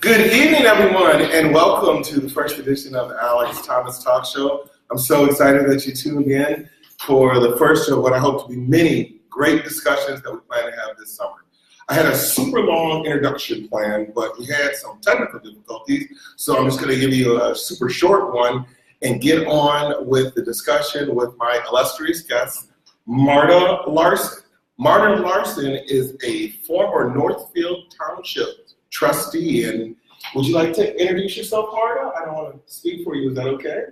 Good evening, everyone, and welcome to the first edition of the Alex Thomas Talk Show. I'm so excited that you tuned in for the first of what I hope to be many great discussions that we plan to have this summer. I had a super long introduction plan, but we had some technical difficulties, so I'm just going to give you a super short one and get on with the discussion with my illustrious guest, Marta Larson. Marta Larson is a former Northfield Township trustee, and would you like to introduce yourself, Marta? I don't want to speak for you. Is that okay?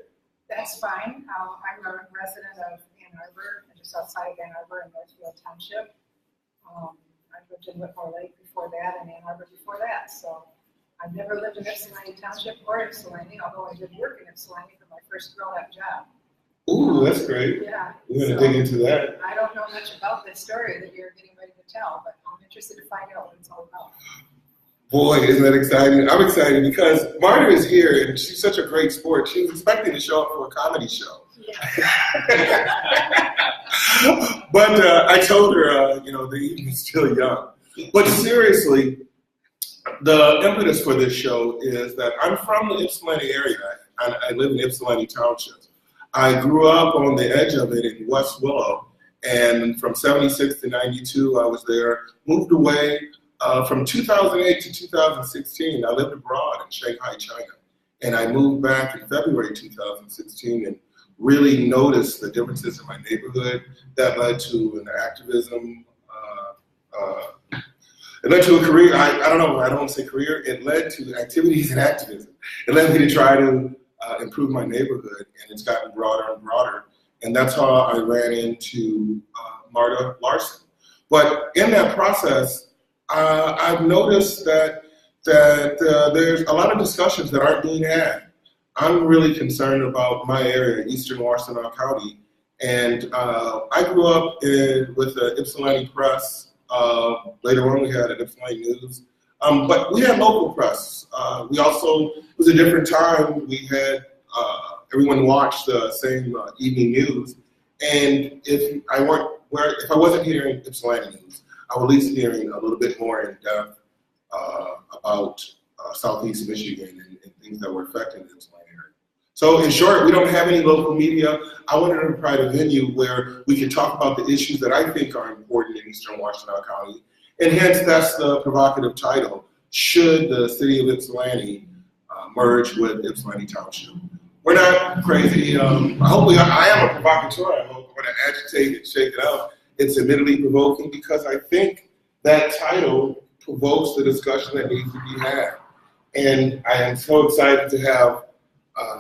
That's fine. I'm a resident of Ann Arbor, just outside of Ann Arbor in Northfield Township. I lived in Whitmore Lake before that and Ann Arbor before that, so I've never lived in Ypsilanti Township or Ypsilanti, although I did work in Ypsilanti for my first grown-up job. Ooh, that's great. Yeah. We're going to dig into that. I don't know much about this story that you're getting ready to tell, but I'm interested to find out what it's all about. Boy, isn't that exciting? I'm excited because Marta is here and she's such a great sport. She was expecting to show up for a comedy show. Yeah. But I told her, the evening's still young. But seriously, the impetus for this show is that I'm from the Ypsilanti area. I live in Ypsilanti Township. I grew up on the edge of it in West Willow, and from 76 to 92, I was there, moved away. From 2008 to 2016, I lived abroad in Shanghai, China, and I moved back in February 2016 and really noticed the differences in my neighborhood that led to an activism. It led to a career. I don't know. I don't want to say career. It led to activities and activism. It led me to try to improve my neighborhood, and it's gotten broader and broader. And that's how I ran into Marta Larson. But in that process, I've noticed that there's a lot of discussions that aren't being had. I'm really concerned about my area, Eastern Washtenaw County, and I grew up with the Ypsilanti Press. Later on, we had an Ypsilanti News, but we had local press. We also, it was a different time. We had everyone watched the same evening news, and if I wasn't hearing Ypsilanti News, I was at least hearing a little bit more in depth about Southeast Michigan and things that were affecting the Ypsilanti area. So in short, we don't have any local media. I wanted to provide a venue where we could talk about the issues that I think are important in Eastern Washtenaw County. And hence, that's the provocative title, Should the City of Ypsilanti Merge with Ypsilanti Township? We're not crazy. I am a provocateur. I hope we're going to agitate and shake it up. It's admittedly provoking because I think that title provokes the discussion that needs to be had. And I am so excited to have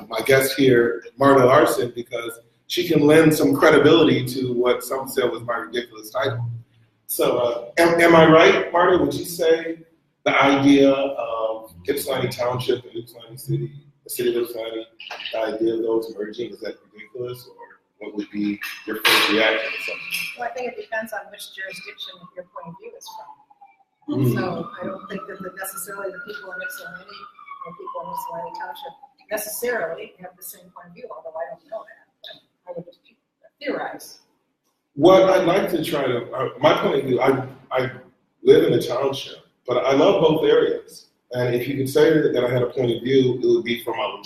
my guest here, Marta Larson, because she can lend some credibility to what some said was my ridiculous title. So am I right, Marta? Would you say the idea of Ypsilanti Township and Ypsilanti City, the city of Ypsilanti, the idea of those merging, is that ridiculous, or what would be your first reaction to something? Well, I think it depends on which jurisdiction your point of view is from. So I don't think that necessarily the people in Ypsilanti or people in Ypsilanti Township necessarily have the same point of view, although I don't know that. But I would just theorize. What I'd like to try to, my point of view, I live in the township, but I love both areas. And if you could say that I had a point of view, it would be from a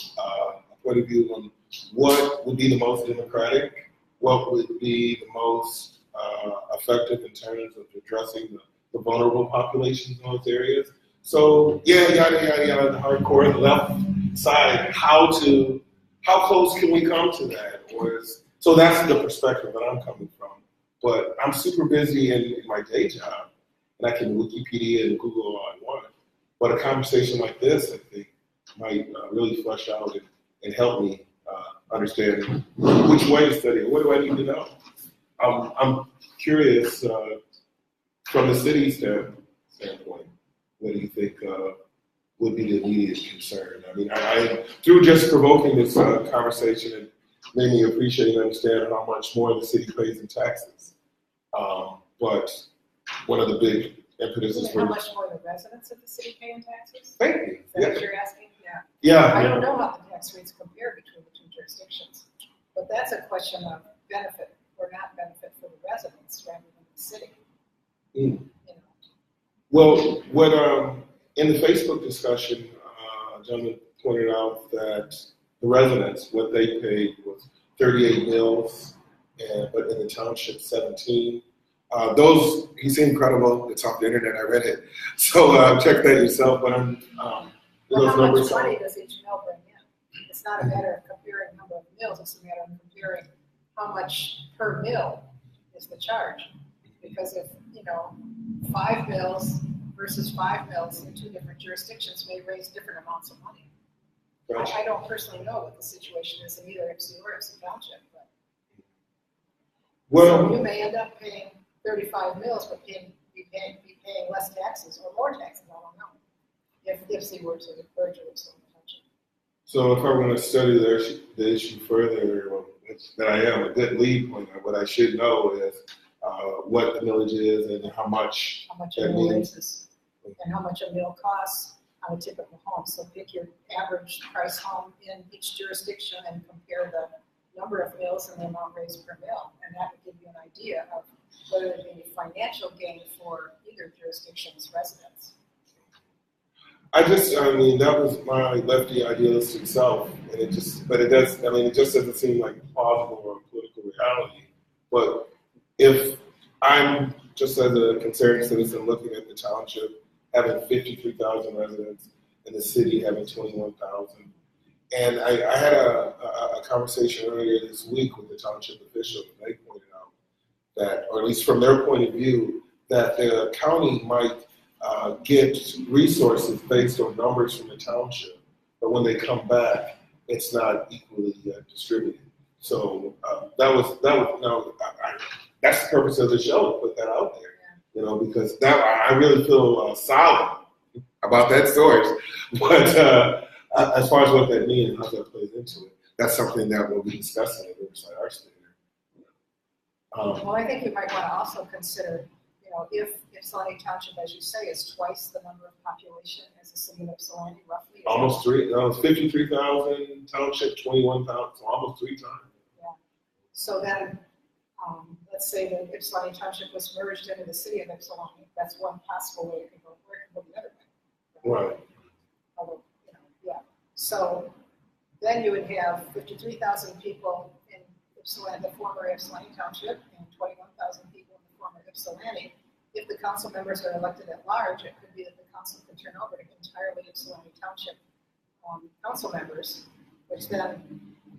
point of view on what would be the most democratic, what would be the most effective in terms of addressing the vulnerable populations in those areas. So yada, yada, the hardcore, the left side, how close can we come to that? So that's the perspective that I'm coming from. But I'm super busy in my day job, and I can Wikipedia and Google all I want. But a conversation like this, I think, might really flesh out and help me understand which way to study. What do I need to know? I'm curious from the city standpoint. What do you think would be the immediate concern? I mean, I through just provoking this conversation, it made me appreciate and understand how much more the city pays in taxes. But one of the big impetuses for how much more the residents of the city pay in taxes? Thank you. Is that what you're asking? Yeah. Yeah. I don't know how the tax rates compare between the two jurisdictions, but that's a question of benefit or not benefit for the residents rather than the city. Mm. You know. Well, what in the Facebook discussion, a gentleman pointed out that the residents, what they paid was 38 mills, but in the township 17. Those, he seemed credible. It's off the internet. I read it. So check that yourself. But well, how much money does each mill bring in? It's not a matter of comparing number of mills. It's a matter of comparing how much per mill is the charge. Because if 5 mills versus 5 mills in 2 different jurisdictions may raise different amounts of money. Gotcha. I don't personally know what the situation is in either Ypsi or Ypsi Township, but so you may end up paying 35 mills, but be paying less taxes or more taxes. I don't know. If Ypsi were to merge with Ypsi Township. So if I want to study the issue further, that I am a good lead point. What I should know is what the millage is and how much a mill is, and how much a mill costs on a typical home. So pick your average price home in each jurisdiction and compare the number of mills and the amount raised per mill, and that would give you an idea of whether there be financial gain for either jurisdiction's residents. I mean, that was my lefty idealistic self, and it just doesn't seem like plausible or political reality. But if I'm just as a concerned citizen looking at the township having 53,000 residents and the city having 21,000, and I had a conversation earlier this week with the township officials, and they pointed out that, or at least from their point of view, that the county might get resources based on numbers from the township, but when they come back, it's not equally distributed. So that's the purpose of the show, to put that out there, because I really feel solid about that source. But as far as what that means and how that plays into it, that's something that we'll be discussing at Riverside Arts Theater. Well, I think you might want to also consider, if Ypsilanti Township, as you say, is twice the number of population as the city of Ypsilanti, roughly. Almost 53,000 township, 21,000, so almost 3 times. Yeah. So then, let's say that Ypsilanti Township was merged into the city of Ypsilanti. That's one possible way it could go. Where it could go the other way. Right. Although, yeah. So then you would have 53,000 people in Ypsilanti, the former Ypsilanti Township, and 21,000 people in the former Ypsilanti. If the council members are elected at large, it could be that the council could turn over to entirely Ypsilanti Township council members, which then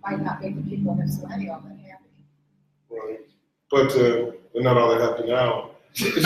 might not make the people in Ypsilanti all that happy. Right. But we're not all that happy now. So I'm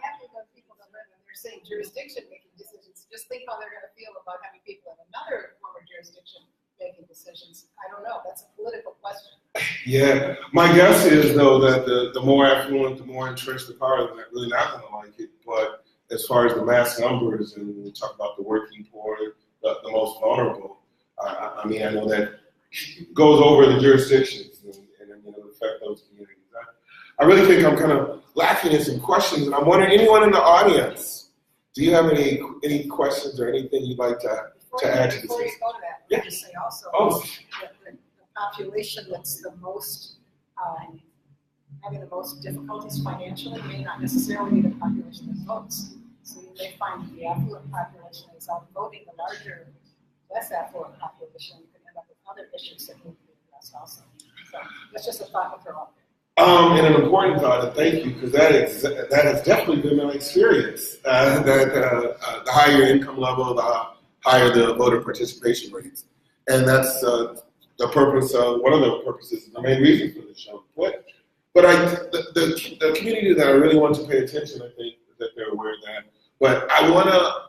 happy with people that live in their same jurisdiction making decisions. Just think how they're going to feel about having people in another former jurisdiction making decisions. I don't know. That's a political question. Yeah. My guess is, though, that the more affluent, the more entrenched the power, they're really not going to like it. But as far as the mass numbers, and we talk about the working poor, the most vulnerable, I know that goes over the jurisdictions and affect those communities. I really think I'm kind of lacking in some questions, and I'm wondering, anyone in the audience, do you have any questions or anything you'd like to add to this? Before you go to that, let me just say also that the population that's the most having the most difficulties financially may not necessarily be the population that votes. So you may find the affluent population is outvoting the larger, less affluent population. You can end up with other issues that need to be addressed also. So that's just a thought to throw out there. And an important thought, and thank you, because that has definitely been my experience. That the higher income level, the higher the voter participation rates, and that's the purpose of one of the purposes, the main reason for the show. But the community that I really want to pay attention, I think that they're aware of that. But I want to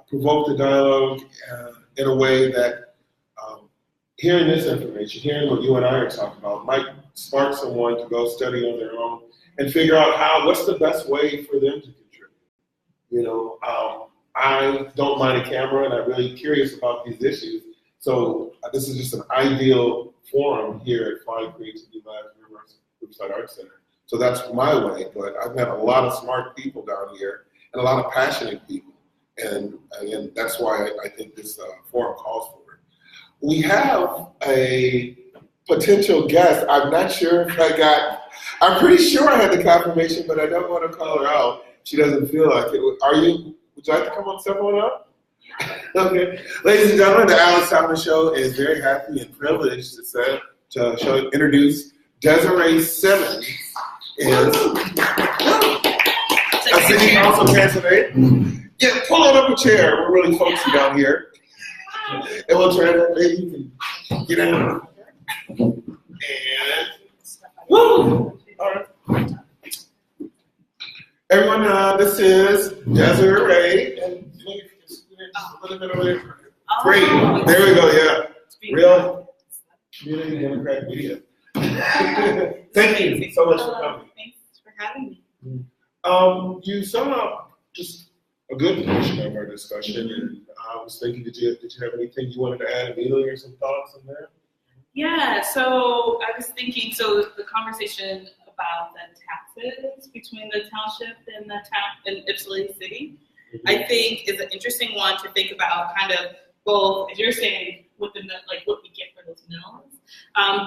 provoke the dialogue in a way that hearing this information, hearing what you and I are talking about, might spark someone to go study on their own and figure out what's the best way for them to contribute. I don't mind a camera, and I'm really curious about these issues. So this is just an ideal forum here at Fine Creativity Lab, Riverside Arts Center. So that's my way, but I've met a lot of smart people down here and a lot of passionate people. And that's why I think this forum calls for it. We have a potential guest. I'm not sure if I got I'm pretty sure I had the confirmation, but I don't want to call her out. She doesn't feel like it. Would you like to come up, step on up? Okay. Ladies and gentlemen, the Alice Thomas Show is very happy and privileged to introduce Desirae Simmons. Is a city council candidate. Yeah, pull on up a chair. We're really folksy down here. And we'll try to maybe get out. And woo! All right. Everyone, this is Desirae. And maybe just a little bit over there. Great. There we go, yeah. Real community Democrat media. Thank you so much for coming. Thanks for having me. You sum up just a good portion of our discussion, and I was thinking, did you have anything you wanted to add immediately or some thoughts on that? Yeah, so I was thinking, so the conversation about the taxes between the township and the town and Ypsilanti City, I think is an interesting one to think about, kind of both, as you're saying, what we get for those mills,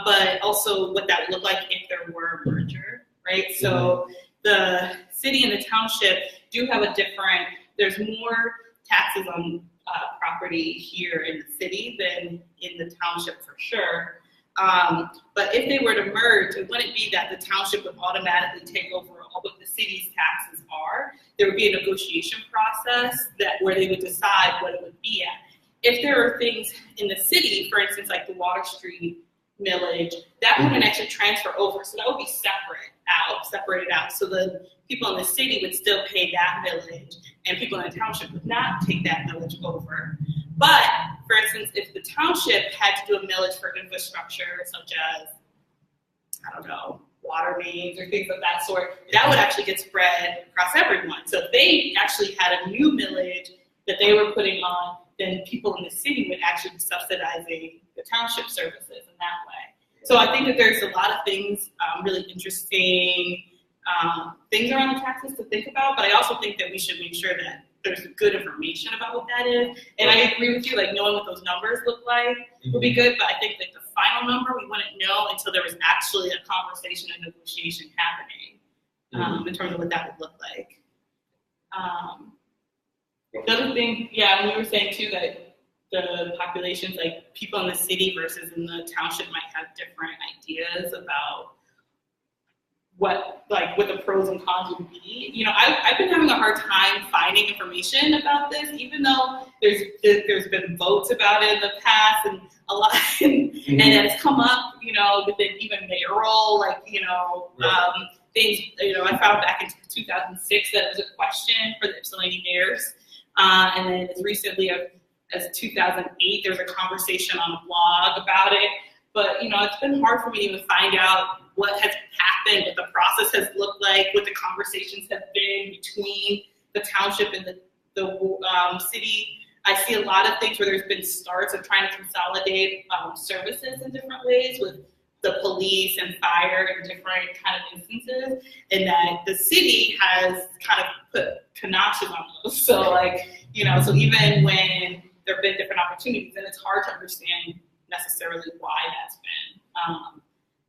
but also what that would look like if there were a merger, right? So the city and the township do have a different, there's more taxes on property here in the city than in the township for sure. But if they were to merge, it wouldn't be that the township would automatically take over all what the city's taxes are. There would be a negotiation process where they would decide what it would be at. If there are things in the city, for instance, like the Water Street millage, that wouldn't actually transfer over. So that would be separated out. So the people in the city would still pay that millage, and people in the township would not take that millage over. But, for instance, if the township had to do a millage for infrastructure, such as, I don't know, water mains or things of that sort, that would actually get spread across everyone. So if they actually had a new millage that they were putting on, then people in the city would actually be subsidizing the township services in that way. So I think that there's a lot of things, really interesting things around the taxes to think about, but I also think that we should make sure that there's good information about what that is. And I agree with you, like knowing what those numbers look like would be good, but I think that the final number we wouldn't know until there was actually a conversation and negotiation happening in terms of what that would look like. The other thing, and we were saying too that the populations, like people in the city versus in the township, might have different ideas about what the pros and cons would be. You know, I've been having a hard time finding information about this, even though there's been votes about it in the past and a lot, and it has come up, you know, within even mayoral, things. You know, I found back in 2006 that it was a question for the Ypsilanti mayors. And then as recently as 2008, there was a conversation on a blog about it. But, you know, it's been hard for me to even find out what has happened, what the process has looked like, what the conversations have been between the township and the city. I see a lot of things where there's been starts of trying to consolidate services in different ways with the police and fire in different kind of instances, and that the city has kind of put panaches on those. So so even when there have been different opportunities, and it's hard to understand necessarily why that's been.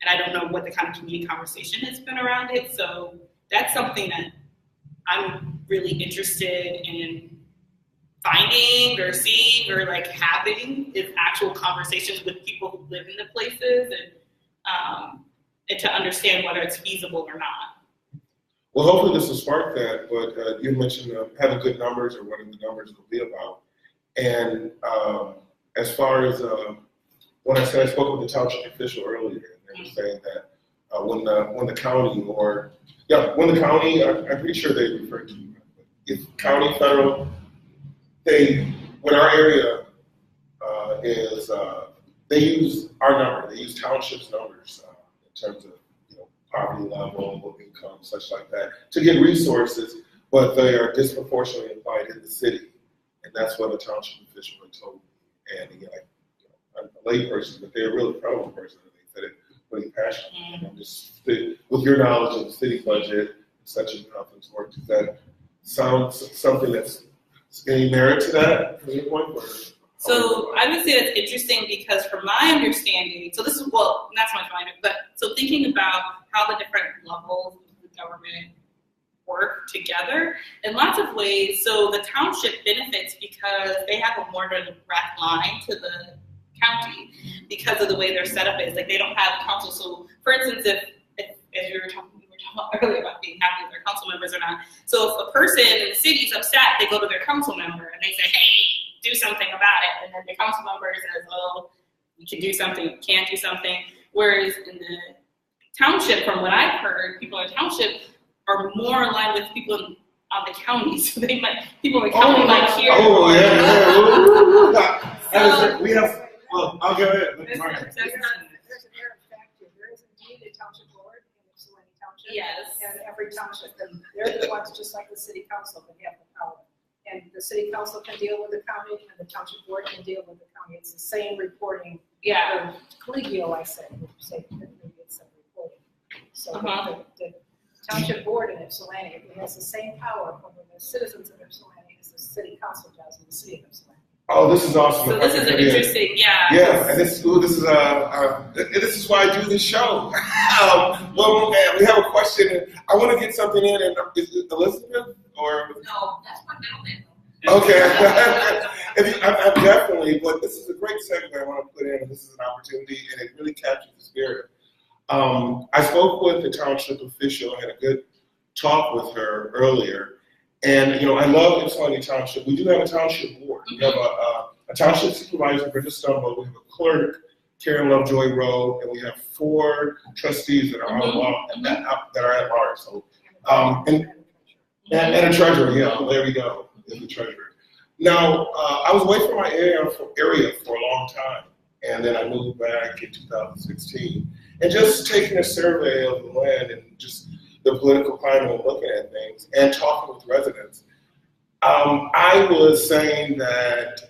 And I don't know what the kind of community conversation has been around it. So that's something that I'm really interested in finding or seeing or having is actual conversations with people who live in the places and to understand whether it's feasible or not. Well, hopefully this will spark that, but you mentioned having good numbers or what the numbers will be about. And as far as when I spoke with the township official earlier, and they were saying that when the county, I'm pretty sure they refer to if county, federal, when our area is, they use our number, they use township's numbers in terms of poverty level, income, such like that, to get resources, but they are disproportionately applied in the city. And that's what a township official had told me. And again, I'm a lay person, but they're a really proud person, and they said it really passionately. And just with your knowledge of the city budget, such as how things work, does that sound something that's any merit to that from your point? So I would say that's interesting because from my understanding, so this is, well, not so much mine, but so thinking about how the different levels of the government work together in lots of ways. So the township benefits because they have a more direct line to the county because of the way their setup is. Like they don't have council. So for instance, if as we were talking about earlier about being happy with their council members or not. So if a person in the city is upset, they go to their council member and they say, hey, do something about it. And then the council member says, oh, you can do something, you can't do something. Whereas in the township, from what I've heard, people in the township are more aligned with people on the county. So they might, people in the county might hear. Oh, yeah. We have, well, I'll go ahead. There's an error of fact here. There is indeed a township board in Ypsilanti Township. Yes. And every township, and they're the ones just like the city council that have the power. And the city council can deal with the county, and the township board can deal with the county. It's the same reporting. Yeah. Collegial, I say maybe it's some reporting. So the township board in Ypsilanti, it has the same power over the citizens of Ypsilanti as the city council does in the city of Ypsilanti. Oh, this is awesome. So this is an interesting, yeah. Yeah, and this is why I do this show. Well, we have a question. I want to get something in, and is it Elizabeth or? No, that's my middle name. Okay, I'm definitely. But this is a great segue I want to put in, and this is an opportunity, and it really captures the spirit. I spoke with the township official. I had a good talk with her earlier. And, I love Ypsilanti Township. We do have a township board. We have a township supervisor, Brenda Stumble. We have a clerk, Karen Lovejoy Rowe, and we have 4 trustees that are on law that are at large. So, and a treasurer, there we go, the treasurer. Now, I was away from my area for a long time, and then I moved back in 2016. And just taking a survey of the land and just the political climate and looking at things and talking with residents, I was saying that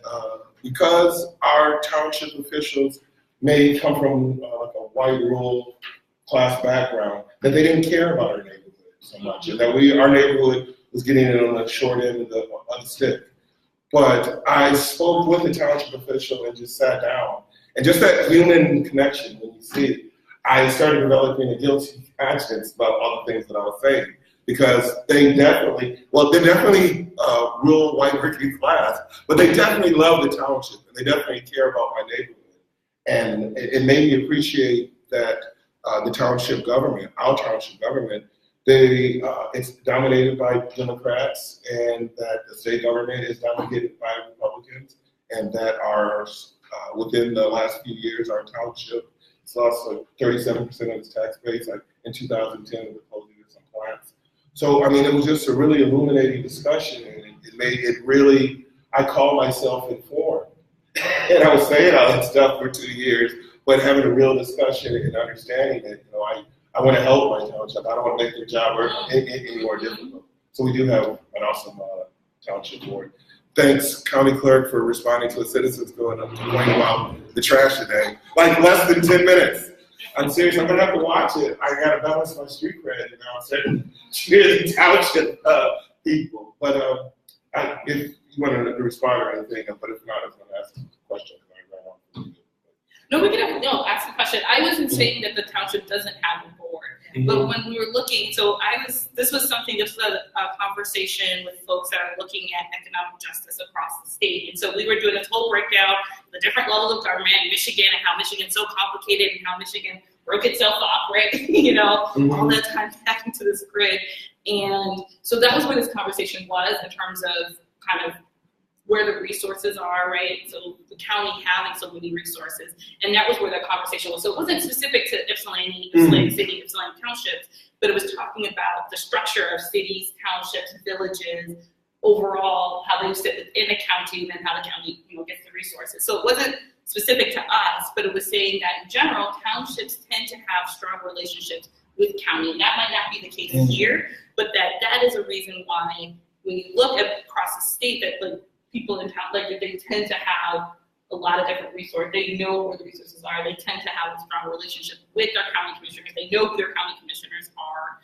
because our township officials may come from like a white rural class background, that they didn't care about our neighborhood so much, and that our neighborhood was getting in on the short end of the stick. But I spoke with the township official and just sat down, and just that human connection when you see it, I started developing a guilty conscience about all the things that I was saying, because they're definitely rural white working class, but they definitely love the township and they definitely care about my neighborhood. And it made me appreciate that the township government, our township government, it's dominated by Democrats, and that the state government is dominated by Republicans, and that within the last few years, our township lost like 37% of its tax base. Like in 2010, we were closing some plants. So, it was just a really illuminating discussion, and it made it really, I call myself informed. And I was saying all that stuff for 2 years, but having a real discussion and understanding that, I want to help my township. I don't want to make their job any more difficult. So we do have an awesome township board. Thanks, County Clerk, for responding to a citizen's complaining about the trash today. Like less than 10 minutes. I'm serious. I'm gonna have to watch it. I gotta balance my street cred. I'm certain cheers township people. But if you want to respond or anything, but if not, I was gonna ask a question. No, we can ask the question. I wasn't saying that the township doesn't have a board, but when we were looking, this was a conversation with folks that are looking at economic justice across the state. And so we were doing this whole breakdown of the different levels of government in Michigan and how Michigan's so complicated and how Michigan broke itself up, right? All that time back into this grid. And so that was where this conversation was in terms of kind of where the resources are, right? So the county having so many resources, and that was where the conversation was. So it wasn't specific to Ypsilanti City, Ypsilanti Townships, but it was talking about the structure of cities, townships, villages, overall, how they sit within a county, and then how the county, gets the resources. So it wasn't specific to us, but it was saying that in general, townships tend to have strong relationships with county, and that might not be the case here, but that is a reason why when you look at across the state that people in town, they tend to have a lot of different resources. They know where the resources are. They tend to have a strong relationship with their county commissioners. They know who their county commissioners are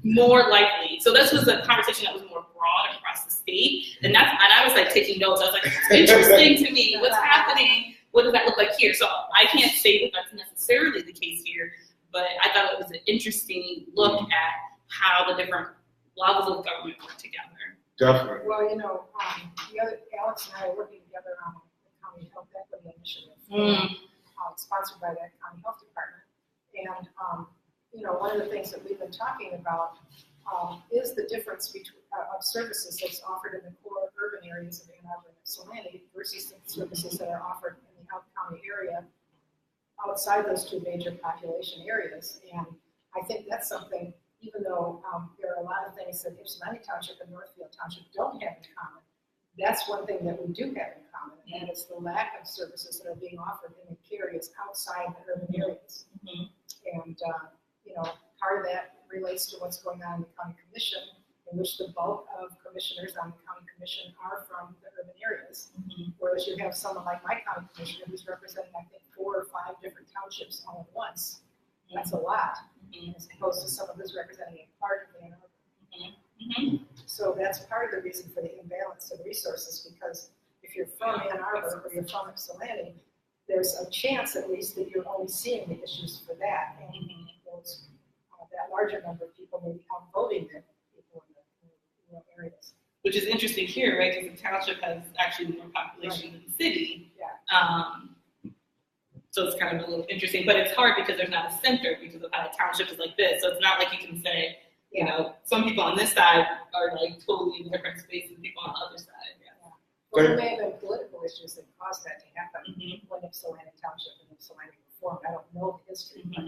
more likely. So this was a conversation that was more broad across the state. state. And I was like taking notes. I was like, it's interesting to me. What's happening? What does that look like here? So I can't say that that's necessarily the case here, but I thought it was an interesting look at how the different levels of government work together. Definitely. Well, Alex and I are working together on the County Health Equity Initiative, sponsored by that County Health Department. And, one of the things that we've been talking about is the difference between of services that's offered in the core urban areas of Ann Arbor and Ypsilanti versus the services that are offered in the out-county area outside those two major population areas. And I think that's something, even though there are a lot of things that Ypsilanti Township and Northfield Township don't have in common, that's one thing that we do have in common, and it's the lack of services that are being offered in the areas outside the urban areas. And, part of that relates to what's going on in the county commission, in which the bulk of commissioners on the county commission are from the urban areas. Whereas you have someone like my county commissioner who's representing, I think, 4 or 5 different townships all at once. That's a lot, as opposed to someone who's representing a part of Ann Arbor. So that's part of the reason for the imbalance of resources, because if you're from Ann Arbor or you're from Ypsilanti, there's a chance at least that you're only seeing the issues for that. And that larger number of people may be outvoting the people in the rural areas. Which is interesting here, right? Because the township has actually more population than the city. So it's kind of a little interesting, but it's hard because there's not a center because of how the township is like this. So it's not like you can say, some people on this side are like totally in different space than people on the other side. Well, there may have been political issues that caused that to happen when Ypsilanti Township and Ypsilanti were formed. I don't know the history, but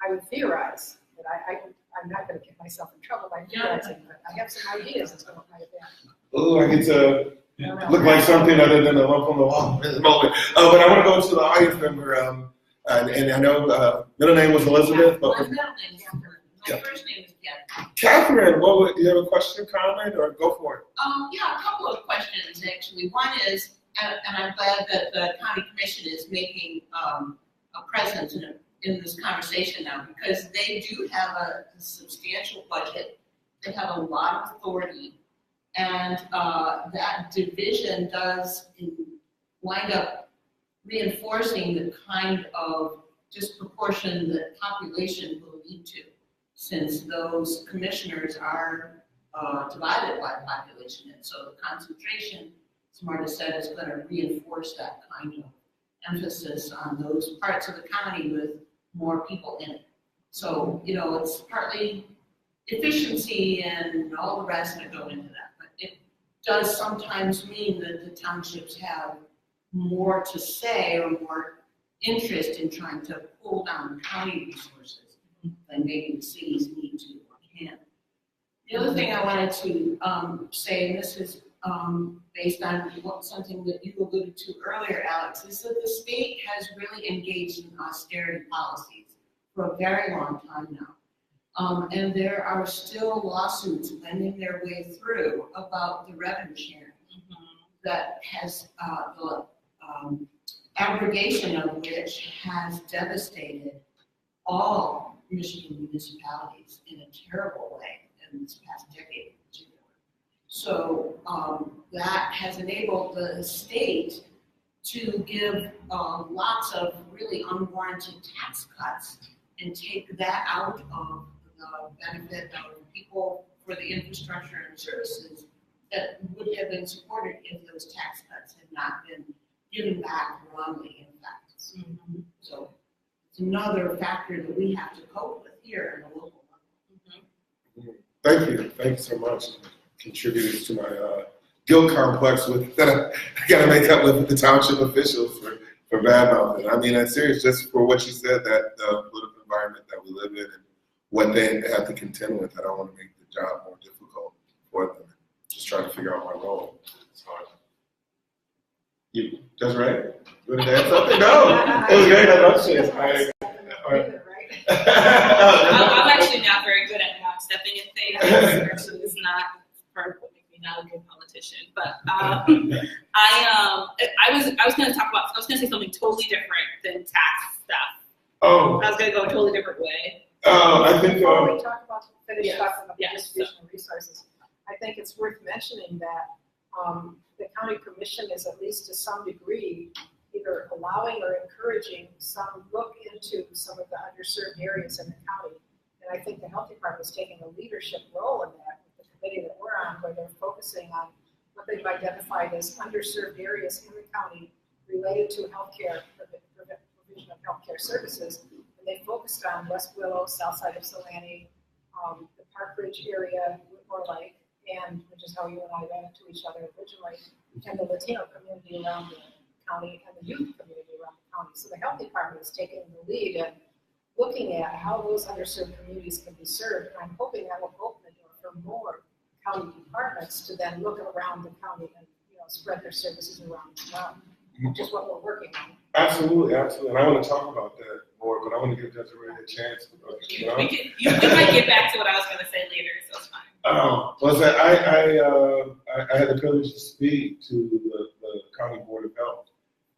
I would theorize that I'm not going to get myself in trouble by theorizing, but I have some ideas as to what might have been. Oh, I get to look like something other than a lump on the wall at this moment. But I want to go to the audience member, and I know middle name was Elizabeth, but my middle name is Catherine. My first name is Catherine. Catherine, do you have a question, comment, or go for it? Yeah, a couple of questions actually. One is, and I'm glad that the county commission is making a presence in this conversation now, because they do have a substantial budget. They have a lot of authority, and that division does wind up reinforcing the kind of disproportion that population will lead to, since those commissioners are divided by population. And so the concentration, as Marta said, is going to reinforce that kind of emphasis on those parts of the county with more people in it. So, it's partly efficiency and all the rest that go into that. But it does sometimes mean that the townships have more to say or more interest in trying to pull down county resources than maybe the cities need to or can. The other thing I wanted to say, and this is based on something that you alluded to earlier, Alex, is that the state has really engaged in austerity policies for a very long time now. And there are still lawsuits wending their way through about the revenue sharing that has the abrogation of which has devastated all Michigan municipalities in a terrible way in this past decade in particular. So that has enabled the state to give lots of really unwarranted tax cuts and take that out of the benefit of people for the infrastructure and services that would have been supported if those tax cuts had not been given back wrongly, in fact. So it's another factor that we have to cope with here in the local level. Thank you. Thank you so much. Contributed to my guilt complex that I got to make up with the township officials for bad mouthing. I mean, that's serious, just for what you said, that the political environment that we live in and what they have to contend with. I don't want to make the job more difficult for them. Just trying to figure out my role. It's hard. You, Desirae? You want to add something? No. It was great. I love shit. I'm actually not very good at not stepping in things, so it's not part of what makes me not a good politician. But I was going to say something totally different than tax stuff. Oh. I was going to go a totally different way. I think. Before we talk about, finish talking about the Yes. distribution of resources, I think it's worth mentioning that The county commission is at least to some degree either allowing or encouraging some look into some of the underserved areas in the county. And I think the health department is taking a leadership role in that with the committee that we're on, where they're focusing on what they've identified as underserved areas in the county related to healthcare, provision of healthcare services. And they focused on West Willow, south side of Solani, the Park Ridge area, Whitmore Lake, and which is how you and I ran into each other originally, and the Latino community around the county and the youth community around the county. So the health department is taking the lead and looking at how those underserved communities can be served. And I'm hoping that will open the door for more county departments to then look around the county and spread their services around the town, which is what we're working on. Absolutely, absolutely. And I want to talk about that more, but I want to give Desirae a chance. You might get back to what I was going to say later, so it's fine. I had the privilege to speak to the County Board of Health,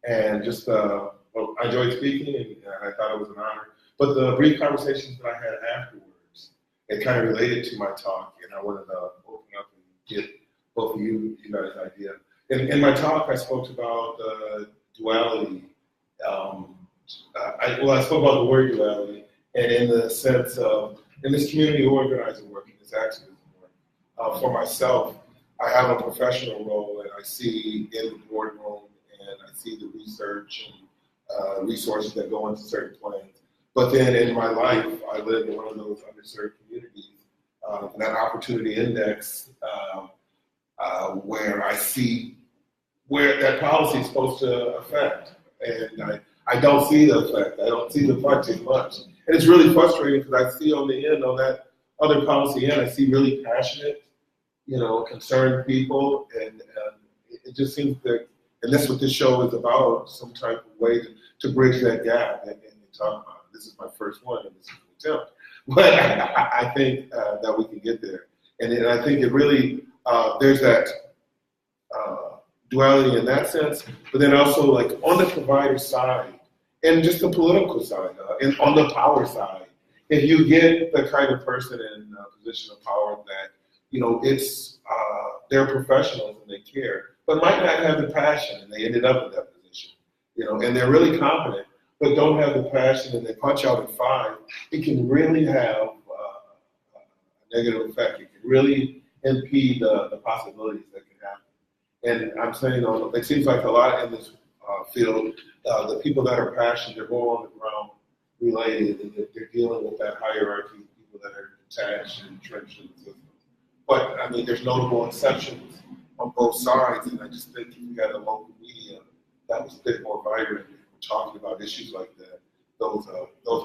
and just I enjoyed speaking, and I thought it was an honor. But the brief conversations that I had afterwards, it kind of related to my talk, and I wanted to open up and get both of you guys' idea. In my talk, I spoke about duality. I spoke about the word duality, and in the sense of in this community organizing work, in this activism work. For myself, I have a professional role, and I see in the boardroom, and I see the research and resources that go into certain plans. But then in my life, I live in one of those underserved communities, and that opportunity index, where I see where that policy is supposed to affect. And I don't see the effect. I don't see the punching much. And it's really frustrating because I see on the end, on that other policy end, I see really passionate, concerned people. And it just seems that, and that's what this show is about, some type of way to bridge that gap and talk about it. This is my first one, and this is an attempt. But I think that we can get there. And I think it really, there's that duality in that sense, but then also like on the provider side and just the political side and on the power side, if you get the kind of person in a position of power that, it's, they're professionals and they care, but might not have the passion and they ended up in that position, and they're really competent, but don't have the passion and they punch out at 5, it can really have a negative effect. It can really impede the possibilities that can happen. And I'm saying, it seems like a lot in this field, the people that are passionate, they're more on the ground related, and they're dealing with that hierarchy of people that are detached and entrenched in the system. But, I mean, there's notable exceptions on both sides, and I just think if we had a local media that was a bit more vibrant, and we're talking about issues like that, those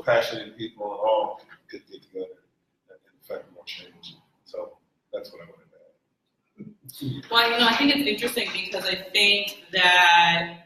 passionate people and all could get together and affect more change. So that's what I wanted to add. Well, I think it's interesting because I think that,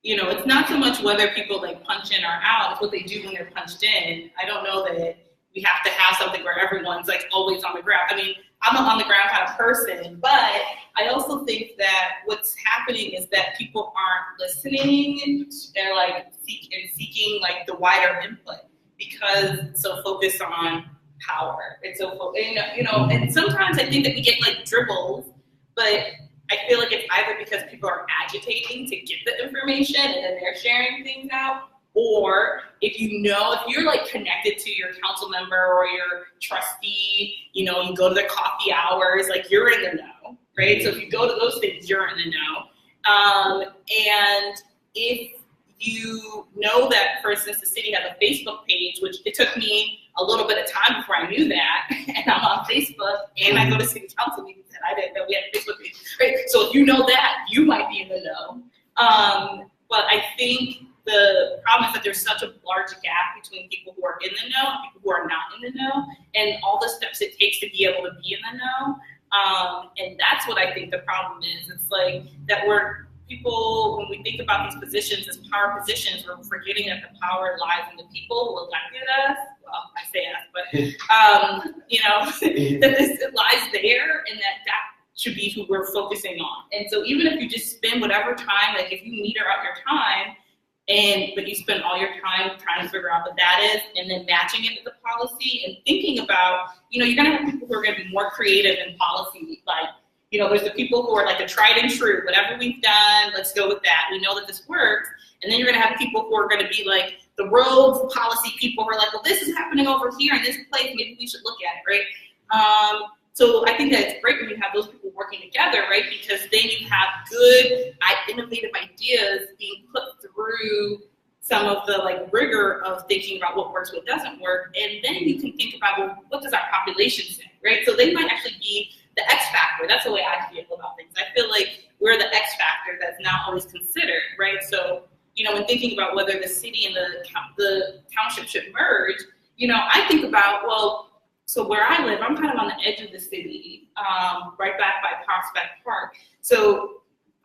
it's not so much whether people punch in or out, it's what they do when they're punched in. I don't know that we have to have something where everyone's always on the ground. I mean, I'm an on the ground kind of person, but I also think that what's happening is that people aren't listening. They're seeking the wider input because it's so focused on power. It's so, and sometimes I think that we get dribbles, but I feel like it's either because people are agitating to get the information and then they're sharing things out, or if you're connected to your council member or your trustee, you go to their coffee hours, you're in the know, right? So if you go to those things, you're in the know. And if you know that, for instance, the city has a Facebook page, which it took me a little bit of time before I knew that, and I'm on Facebook, and I go to city council meetings, and I didn't know we had a Facebook page, right? So if you know that, you might be in the know. But I think the problem is that there's such a large gap between people who are in the know and people who are not in the know, and all the steps it takes to be able to be in the know. And that's what I think the problem is. It's that people, when we think about these positions as power positions, we're forgetting that the power lies in the people who elected us. Well, I say us, but, that it lies there, and that should be who we're focusing on. And so even if you just spend whatever time, if you meter out your time, but you spend all your time trying to figure out what that is, and then matching it with the policy and thinking about, you're going to have people who are going to be more creative in policy, there's the people who are like the tried and true, whatever we've done, let's go with that. We know that this works. And then you're going to have people who are going to be like the rogue policy people who are like, well, this is happening over here in this place. Maybe we should look at it, right? So I think that it's great when you have those people working together, right? Because then you have good, innovative ideas being put through some of the like rigor of thinking about what works, what doesn't work. And then you can think about, well, what does our population say, right? So they might actually be the X factor. That's the way I feel about things. I feel like we're the X factor that's not always considered, right? So, when thinking about whether the city and the township should merge, I think about, well, so where I live, I'm kind of on the edge of the city, right back by Prospect Park. So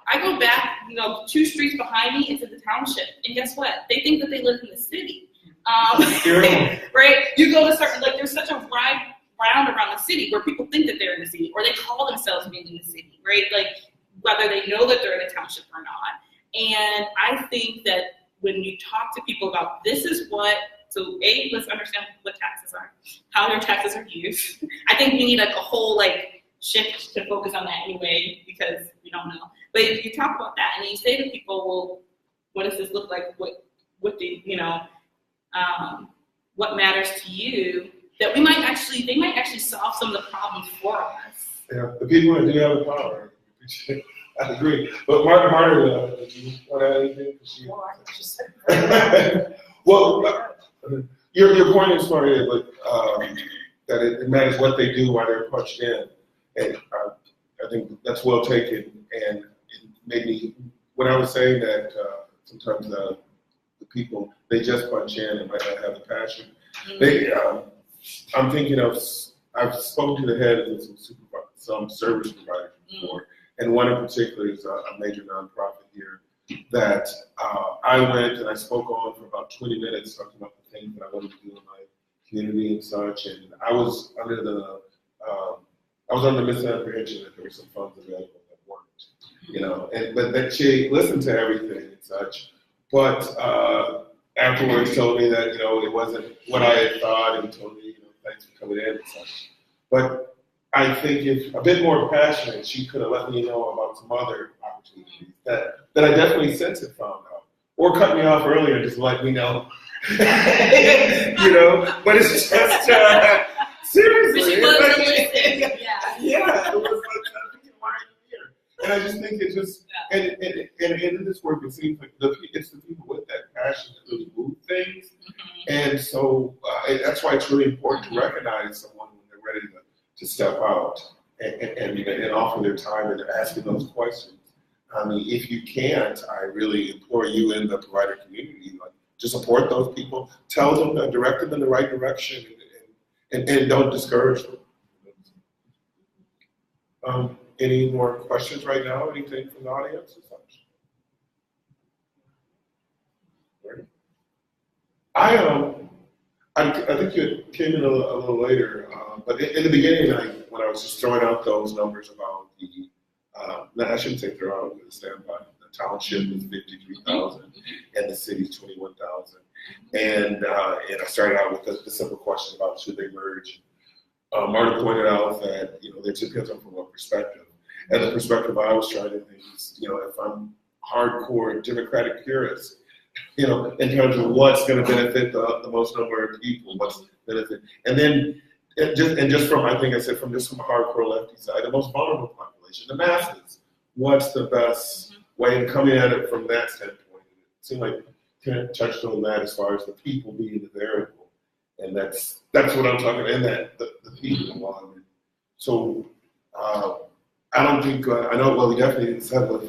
I go back, 2 streets behind me into the township, and guess what? They think that they live in the city, right? You go to certain, like, there's such a wide round around the city where people think that they're in the city, or they call themselves being in the city, right? Like, whether they know that they're in a township or not. And I think that when you talk to people about this is what, so let's understand what taxes are, how their taxes are used. I think we need like a whole like shift to focus on that anyway, because we don't know. But if you talk about that and you say to people, well, what does this look like? What matters to you? That they might actually solve some of the problems for us. Yeah, the people that do have the power. I agree. But Marta, did you want to add anything? Well, I just said. Well, your point is smart, but that it matters what they do while they're punched in, and I think that's well taken. And it made me, when I was saying that sometimes the people, they just punch in and might not have the passion. I'm thinking of, I've spoken to the head of some service providers before, and one in particular is a major nonprofit here that I went and I spoke on for about 20 minutes talking about the things that I wanted to do in my community and such, and I was under the misapprehension that there were some funds available that weren't, but that she listened to everything and such, but afterwards told me that, it wasn't what I had thought, and told me, thanks for coming in and such. But I think if a bit more passionate, she could have let me know about some other opportunities that I definitely since had found out. Or cut me off earlier just to let me know. But it's just, seriously. It was Yeah, it was like, why are you here? And I just think it's just, and in this work, it seems like it's the people with that passion that really move things. And so that's why it's really important to recognize someone when they're ready to step out and offer their time and asking those questions. I mean, if you can't, I really implore you in the provider community, to support those people, tell them, direct them in the right direction, and don't discourage them. Any more questions right now? Anything from the audience or such? I think you came in a little later, but in the beginning, when I was just throwing out those numbers about I shouldn't say throw out, but stand by. The township is 53,000, and the city's 21,000. And I started out with the simple question about should they merge. Marta pointed out that it depends on from what perspective. And the perspective I was trying to think is, if I'm hardcore Democratic purist, in terms of what's going to benefit the most number of people, what's benefit, and then just from, I think I said, from a hardcore lefty side, the most vulnerable population, the masses, what's the best way of coming at it from that standpoint? It seemed like Kent touched on that as far as the people being the variable, and that's what I'm talking about, and that the people involved. So I don't think I know. Well, we definitely didn't settle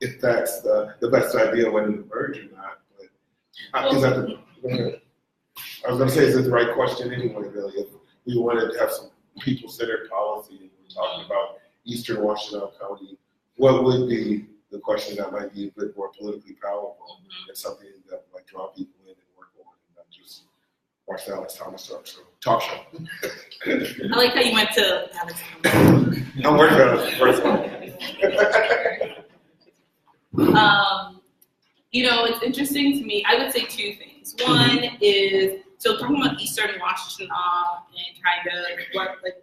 if that's the best idea whether to merge or not. But is that I was going to say, is it the right question anyway? Really, if we wanted to have some people-centered policy, and we're talking about Eastern Washtenaw County, what would be the question that might be a bit more politically powerful and something that might draw people in and work on, and not just watch the Alex Thomas talk show. I like how you went to Alex Thomas. I'm working on it first one. It's interesting to me. I would say 2 things. One is, so talking about Eastern Washtenaw and kind of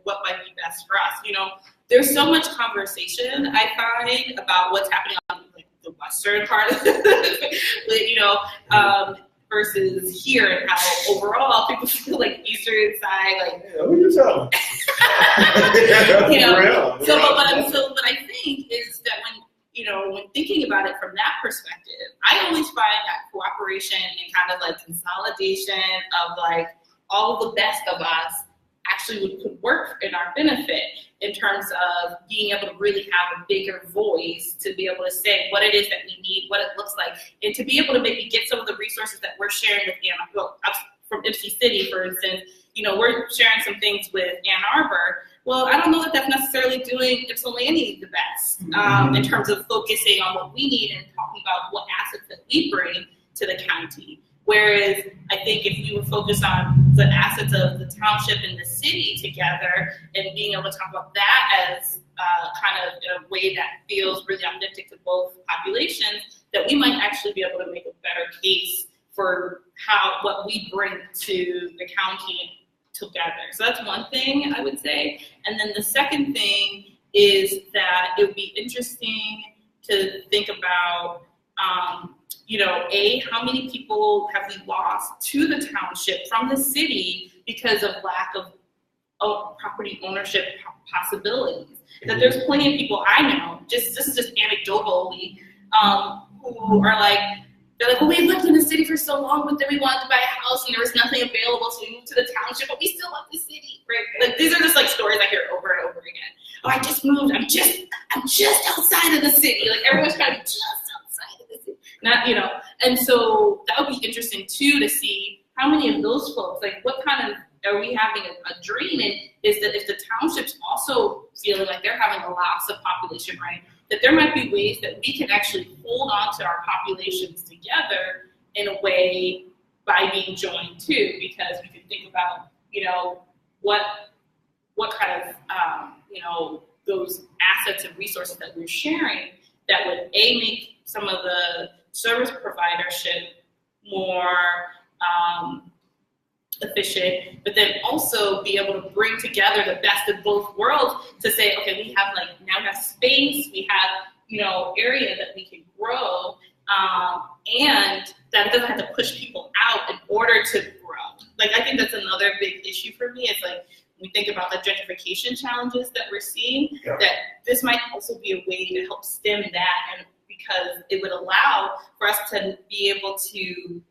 what might be best for us. there's so much conversation I find about what's happening on like the western part of versus here, and how overall people feel like eastern side, like who you telling? What I think is that when thinking about it from that perspective, I always find that cooperation and kind of like consolidation of like all of the best of us actually could work in our benefit in terms of being able to really have a bigger voice to be able to say what it is that we need, what it looks like, and to be able to maybe get some of the resources that we're sharing with from Ipsy City, for instance. We're sharing some things with Ann Arbor. Well, I don't know that that's necessarily doing Ypsilanti the best in terms of focusing on what we need and talking about what assets that we bring to the county. Whereas I think if we would focus on the assets of the township and the city together and being able to talk about that as kind of in a way that feels really authentic to both populations, that we might actually be able to make a better case for what we bring to the county together. So that's one thing I would say. And then the second thing is that it would be interesting to think about how many people have we lost to the township from the city because of lack of property ownership possibilities? That there's plenty of people I know, this is just anecdotally, who are like, they're like, well, we lived in the city for so long, but then we wanted to buy a house and there was nothing available, so we moved to the township, but we still love the city, right? Like, these are just like stories I hear over and over again. Oh, I just moved, I'm just outside of the city. Like, everyone's kind of just outside of the city. And so that would be interesting too, to see how many of those folks, like what kind of, are we having a dream in, is that if the township's also feeling like they're having a loss of population, right, that there might be ways that we can actually hold on to our populations together in a way by being joined too, because we can think about, what kind of, those assets and resources that we're sharing that would make some of the service providership more efficient, but then also be able to bring together the best of both worlds to say, okay, we have space, we have, area that we can grow, and that doesn't have to push people out in order to grow. Like, I think that's another big issue for me. It's like, when we think about the gentrification challenges that we're seeing, that this might also be a way to help stem that, and because it would allow for us to be able to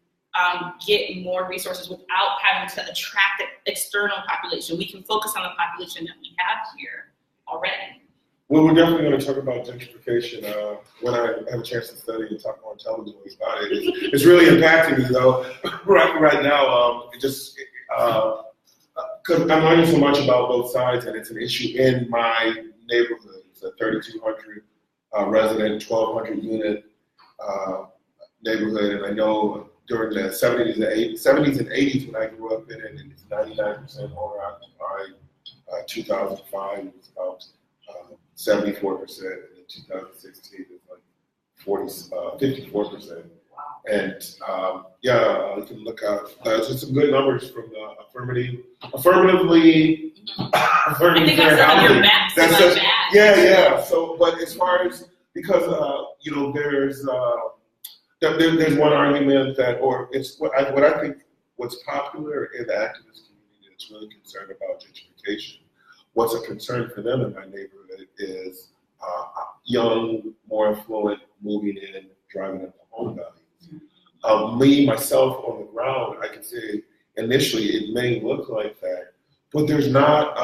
get more resources without having to attract an external population. We can focus on the population that we have here already. Well, we're definitely going to talk about gentrification when I have a chance to study and talk more intelligently about it. It's really impacting me, though, right now. Because I'm learning so much about both sides, and it's an issue in my neighborhood. It's a 3,200 resident, 1,200 unit neighborhood, and I know during the 70s and 80s when I grew up in it, it's 99% owner occupied. 2005 it was about 74%, and in 2016 it was like 54%. And you can look out. Just some good numbers from the affirmatively fair housing. Yeah. So, but as far as, because there's one argument that, or it's what I think what's popular in the activist community that's really concerned about gentrification. What's a concern for them in my neighborhood is young, more affluent, moving in, driving up the home values. Myself on the ground, I can say initially it may look like that, but there's not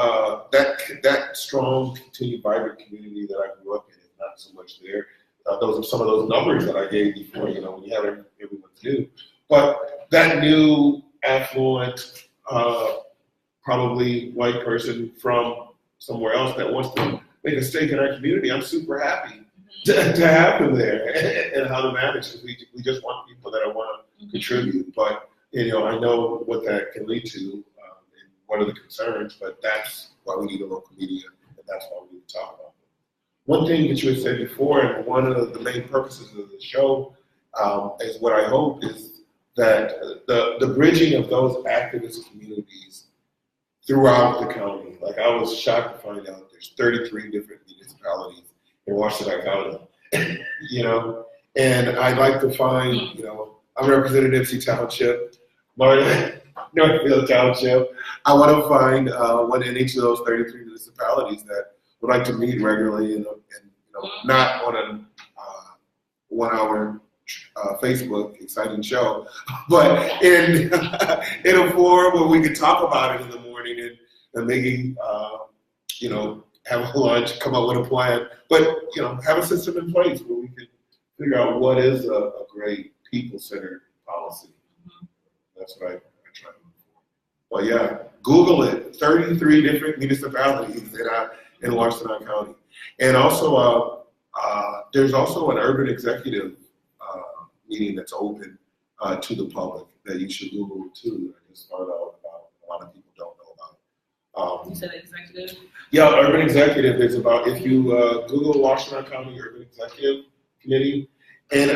that strong, continued, vibrant community that I grew up in is not so much there. Those are some of those numbers that I gave before, when you have everyone's new. But that new, affluent, probably white person from somewhere else that wants to make a stake in our community, I'm super happy to have them there and how to manage it. We just want people that want to contribute. But, I know what that can lead to and what are the concerns, but that's why we need a local media, and that's why we need to talk about it. One thing that you had said before, and one of the main purposes of the show, is what I hope is that the bridging of those activist communities throughout the county. Like I was shocked to find out there's 33 different municipalities in Washington County, you know, and I'd like to find, you know, I'm representing Nipsey Township, Marta, Northfield Township. I want to find one in each of those 33 municipalities that would like to meet regularly and you know, not on a 1 hour Facebook exciting show, but in in a forum where we could talk about it in the morning and maybe you know, have a lunch, come up with a plan, but you know, have a system in place where we can figure out what is a great people-centered policy. That's what I try to look for. But yeah, Google it. 33 different municipalities in Washington County, and also there's also an urban executive meeting that's open to the public that you should Google too. I just found out about, a lot of people don't know about. You said executive? Yeah, urban executive is about, if you Google Washington County Urban Executive Committee, and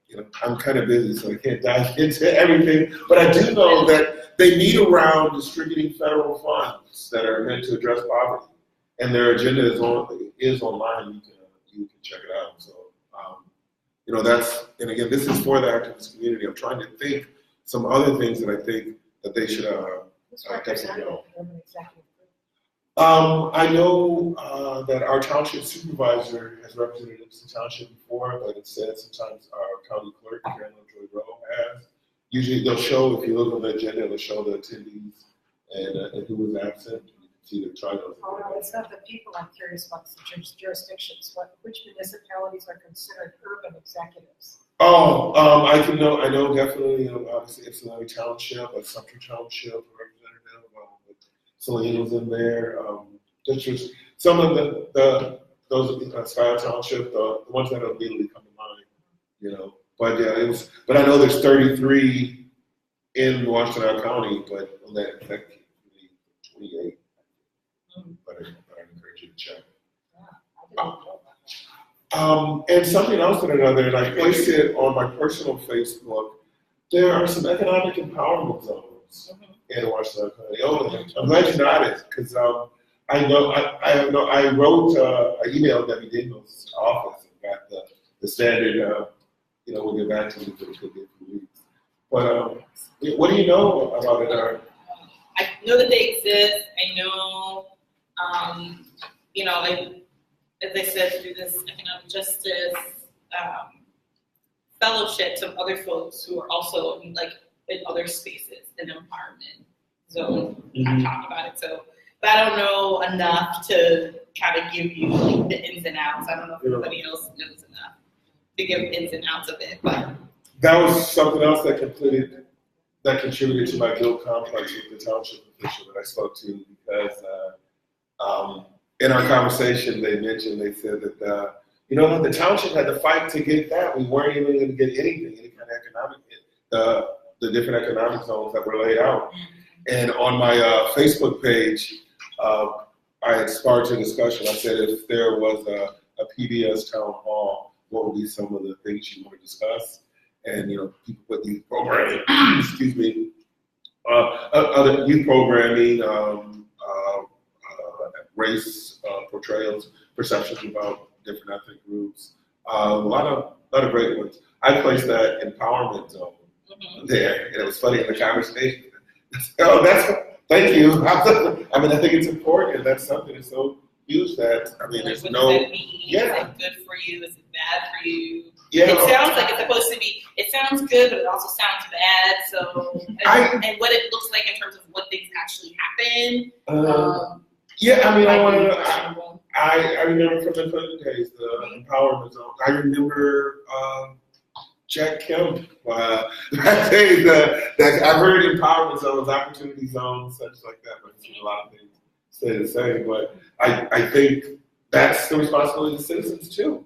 you know, I'm kind of busy, so I can't dive into everything, but I do know that they meet around distributing federal funds that are meant to address poverty, and their agenda is online. You can check it out. So, you know, and again, this is for the activist community. I'm trying to think some other things that I think that they should definitely know. I know that our township supervisor has represented the township before, but it said sometimes our county clerk, Carolyn Joy Rowe, has. Usually they'll show, if you look on the agenda, they'll show the attendees and who was absent. You can see the titles. Oh, no, it's not the people. I'm curious about the jurisdictions. Which municipalities are considered urban executives? Oh, I know definitely, obviously Ypsilanti Township, like Sumter Township, representative, Selena's in there. That's just some of those Sky Township, the ones that immediately come to mind, you know. But yeah, but I know there's 33 in Washington County, but on that could be 28. But I encourage you to check. And something else that I know, and I placed it on my personal Facebook, there are some economic empowerment zones in Washington County. Oh, I'm glad you noticed, because I wrote an email to Debbie Dingell's office and got the standard, you know, we'll get back to you for a few weeks. But what do you know about it? I know that they exist. I know, you know, like, as I said, through this economic justice fellowship, some other folks who are also like in other spaces in empowerment zone have talked about it. So, but I don't know enough to kind of give you like the ins and outs. I don't know if anybody else knows enough to give ins and outs of it. But that was something else that contributed to my guilt complex with the township official that I spoke to, because in our conversation, they said that, you know, the township had to fight to get that. We weren't even going to get anything, any kind of economic, the different economic zones that were laid out. And on my Facebook page, I had sparked a discussion. I said, if there was a PBS town hall, what would be some of the things you want to discuss? And, you know, people put youth programming, excuse me, other youth programming, race portrayals, perceptions about different ethnic groups, a lot of great ones. I placed that empowerment zone there, and it was funny in the conversation. Oh, thank you. I mean, I think it's important. That's something that's so huge that, I mean, there's what no. Does that mean? Yeah. Is it good for you? Is it bad for you? Yeah. It sounds like it's supposed to be. It sounds good, but it also sounds bad. So, and what it looks like in terms of what things actually happen. Yeah, I mean, I remember from the Clinton days, the empowerment zone. I remember Jack Kemp. I've heard empowerment zones, opportunity zones, such like that, but I've seen a lot of things stay the same. But I think that's the responsibility of the citizens too.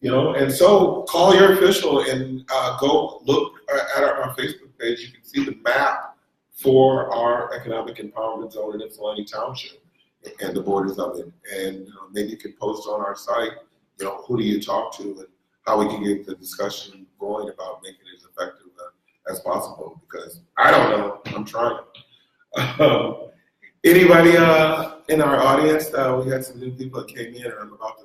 You know, and so call your official and go look at our Facebook page. You can see the map for our economic empowerment zone in Ypsilanti Township and the borders of it. And maybe you can post on our site, you know, who do you talk to and how we can get the discussion going about making it as effective as possible. Because I don't know, I'm trying. Anybody in our audience? We had some new people that came in, and I'm about to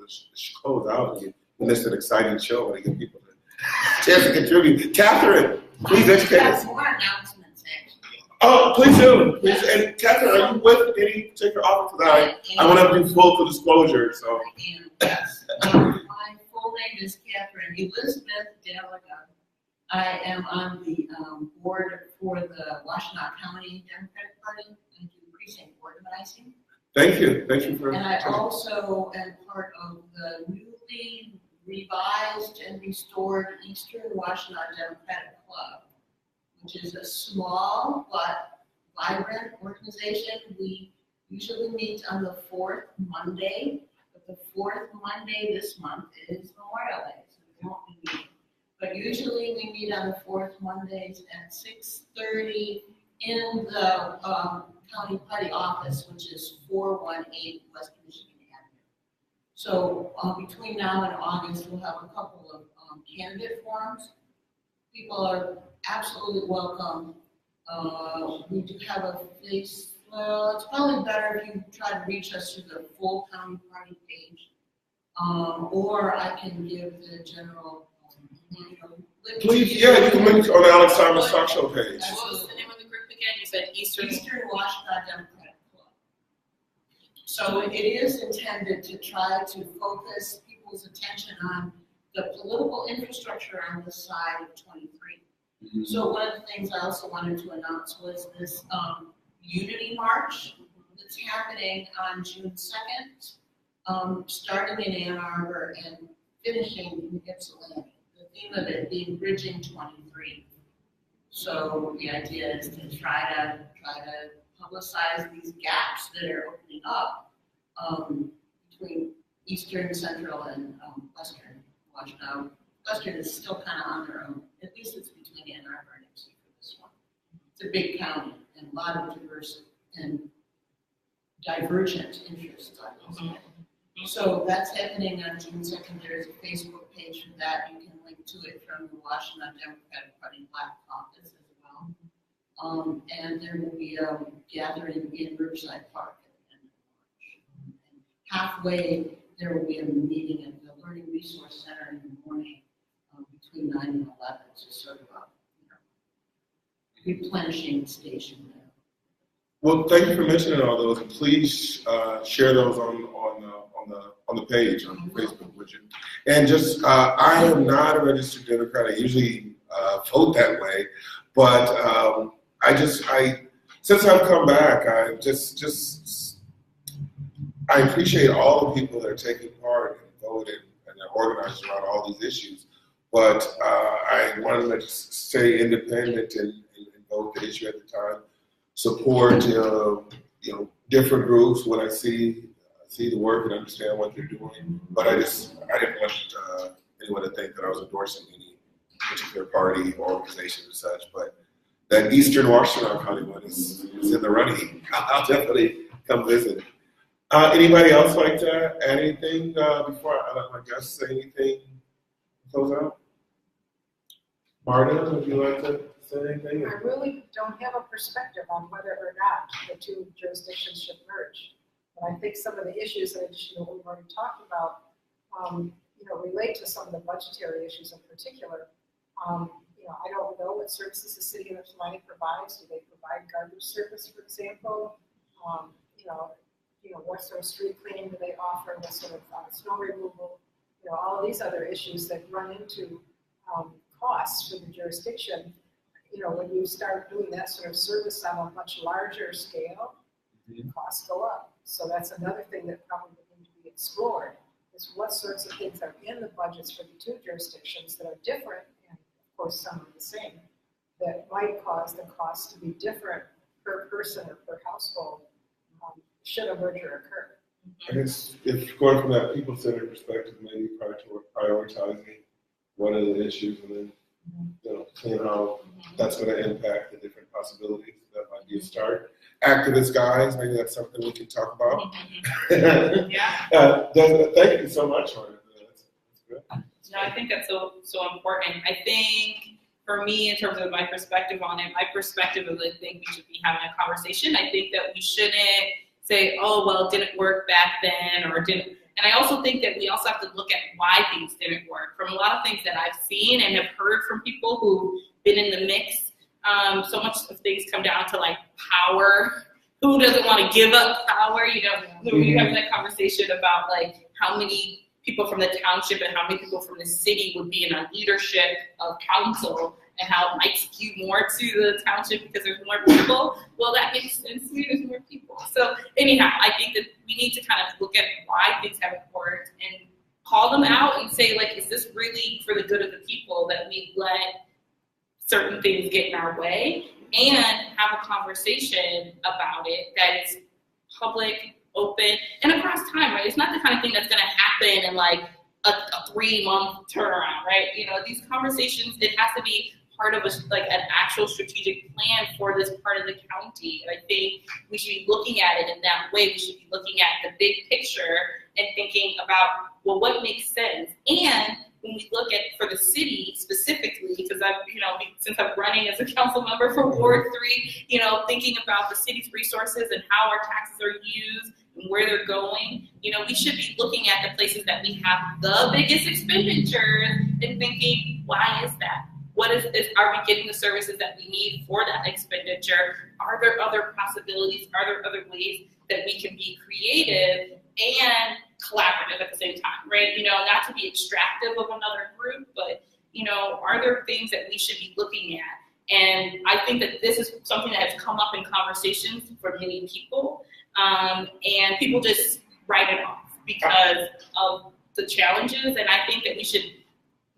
close out. We missed an exciting show. I want to give people a chance to contribute. Catherine, please educate us. More announcements, actually. Oh, please do. Please. And Catherine, are you with any particular office? I want to do full disclosure. So. I am, yes. My full name is Catherine Elizabeth Gallagher. I am on the board for the Washtenaw County Democratic Party and do precinct organizing. Thank you. Thank you for. And I also am part of the newly revised and restored Eastern Washtenaw Democratic Club, which is a small but vibrant organization. We usually meet on the fourth Monday, but the fourth Monday this month is Memorial Day, so we won't be meeting. But usually we meet on the fourth Mondays at 6:30 in the county party office, which is 418 West Michigan Avenue. So between now and August, we'll have a couple of candidate forums. People are absolutely welcome. We do have a face. Well, it's probably better if you try to reach us through the full county party page, or I can give the general. Please, yeah, you can link on the Alex Thomas Talk Show page. What was the name of the group again? You said Eastern Washtenaw Democratic Club. So it is intended to try to focus people's attention on the political infrastructure on the side of 23. Mm-hmm. So one of the things I also wanted to announce was this Unity March that's happening on June 2nd, starting in Ann Arbor and finishing in Ypsilanti. The theme of it being Bridging 23. So the idea is to try to publicize these gaps that are opening up between Eastern, Central, and Western Washtenaw. Western is still kind of on their own. At least it's between Ann Arbor and Ypsilanti for this one. It's a big county and a lot of diverse and divergent interests, I will say. So that's happening on June 2nd. There's a Facebook page for that. You can link to it from the Washtenaw Democratic Party Black Caucus as well. And there will be a gathering in Riverside Park at the end of March. And halfway, there will be a meeting at the Learning Resource Center in the morning between 9 and 11. So sort of a replenishing station there. Well, thank you for mentioning all those, and please share those on the page on Facebook, would you? And just, I am not a registered Democrat. I usually vote that way, but since I've come back, I appreciate all the people that are taking part and voting and are organized around all these issues. But I wanted to just stay independent and vote the issue at the time. Support, different groups when I see the work and understand what they're doing. But I didn't want anyone to think that I was endorsing any particular party or organization or such. But that Eastern Washtenaw County one is in the running. I'll definitely come visit. Anybody else like to add anything before I let my guests say anything? Close out. Marta, would you like to say anything? I really don't have a perspective on whether or not the two jurisdictions should merge. But I think some of the issues that we've already talked about, relate to some of the budgetary issues in particular. I don't know what services the city of Ypsilanti provides. Do they provide garbage service, for example? What sort of street cleaning do they offer? What sort of snow removal? All of these other issues that run into costs for the jurisdiction. When you start doing that sort of service on a much larger scale, costs go up. So that's another thing that probably needs to be explored, is what sorts of things are in the budgets for the two jurisdictions that are different, and of course some are the same, that might cause the cost to be different per person or per household should a merger occur. I guess if going from that people-centered perspective, maybe prioritizing one of the issues and then seeing how that's going to impact the different possibilities. That might be a start. Activist guys, maybe that's something we can talk about. Yeah. Thank you so much, Marta. That's good. No, I think that's so important. I think for me, in terms of my perspective on it, my perspective is I think we should be having a conversation. I think that we shouldn't say, oh, well, it didn't work back then, or didn't. And I also think that we also have to look at why things didn't work. From a lot of things that I've seen and have heard from people who've been in the mix, so much of things come down to like power. Who doesn't want to give up power? You know, we were having that conversation about like how many people from the township and how many people from the city would be in our leadership of council, and how it might skew more to the township because there's more people. Well, that makes sense to me, there's more people. So anyhow, I think that we need to kind of look at why things haven't worked and call them out and say, like, is this really for the good of the people that we let certain things get in our way, and have a conversation about it that is public, open, and across time, right? It's not the kind of thing that's gonna happen in like a 3-month turnaround, right? You know, these conversations, it has to be part of like an actual strategic plan for this part of the county. And I think we should be looking at it in that way. We should be looking at the big picture and thinking about, well, what makes sense? And when we look at for the city specifically, because I've, you know, since I'm running as a council member for Ward 3, you know, thinking about the city's resources and how our taxes are used and where they're going, you know, we should be looking at the places that we have the biggest expenditures and thinking, why is that? What is are we getting the services that we need for that expenditure? Are there other possibilities? Are there other ways that we can be creative and collaborative at the same time, right? You know, not to be extractive of another group, but, you know, are there things that we should be looking at? And I think that this is something that has come up in conversations for many people, and people just write it off because of the challenges. And I think that we should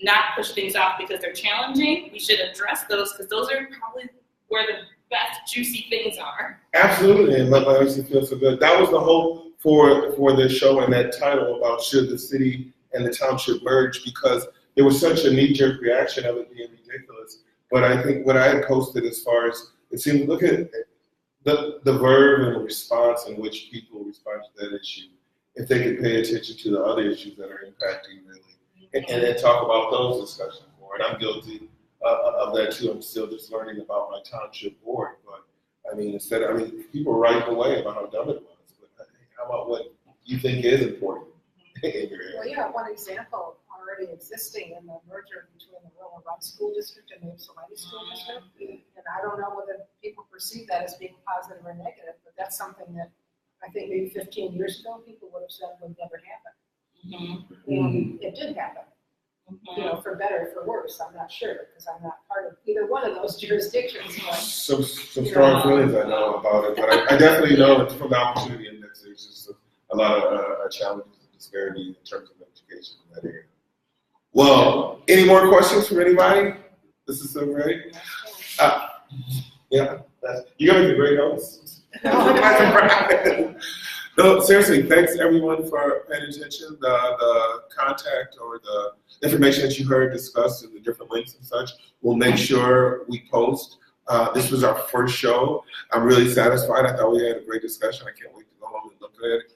not push things off because they're challenging. We should address those because those are probably where the best juicy things are. Absolutely, and that makes me feel so good. That was the hope for this show and that title about should the city and the township merge, because there was such a knee-jerk reaction of it being ridiculous. But I think what I had posted as far as it seems, look at the verb and the response in which people respond to that issue. If they could pay attention to the other issues that are impacting really, and then talk about those discussions more. And I'm guilty of that too. I'm still just learning about my township board. But I mean, people write away about how dumb it was. But how about what you think is important in your area? Well, yeah, one example already existing in the merger between the Rural Run School District and the Ypsilanti School District. And I don't know whether people perceive that as being positive or negative, but that's something that I think maybe 15 years ago people would have said would never happen. And it did happen, you know, for better or for worse. I'm not sure because I'm not part of either one of those jurisdictions. But, some strong feelings I know about it, but I definitely know it's from the opportunity index. There's just a lot of challenges and disparities in terms of education in that area. Well, any more questions from anybody? This is so great. Yeah, you're gonna be great host. No, seriously, thanks everyone for paying attention. The contact or the information that you heard discussed and the different links and such, we'll make sure we post. This was our first show. I'm really satisfied. I thought we had a great discussion. I can't wait to go home and look at it.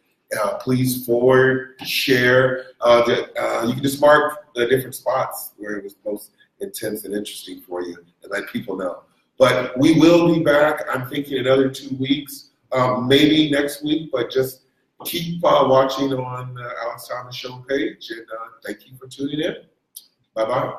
Please forward, share. You can just mark the different spots where it was most intense and interesting for you and let people know. But we will be back, I'm thinking another 2 weeks. Maybe next week, but just keep watching on the Alex Thomas Show page, and thank you for tuning in. Bye-bye.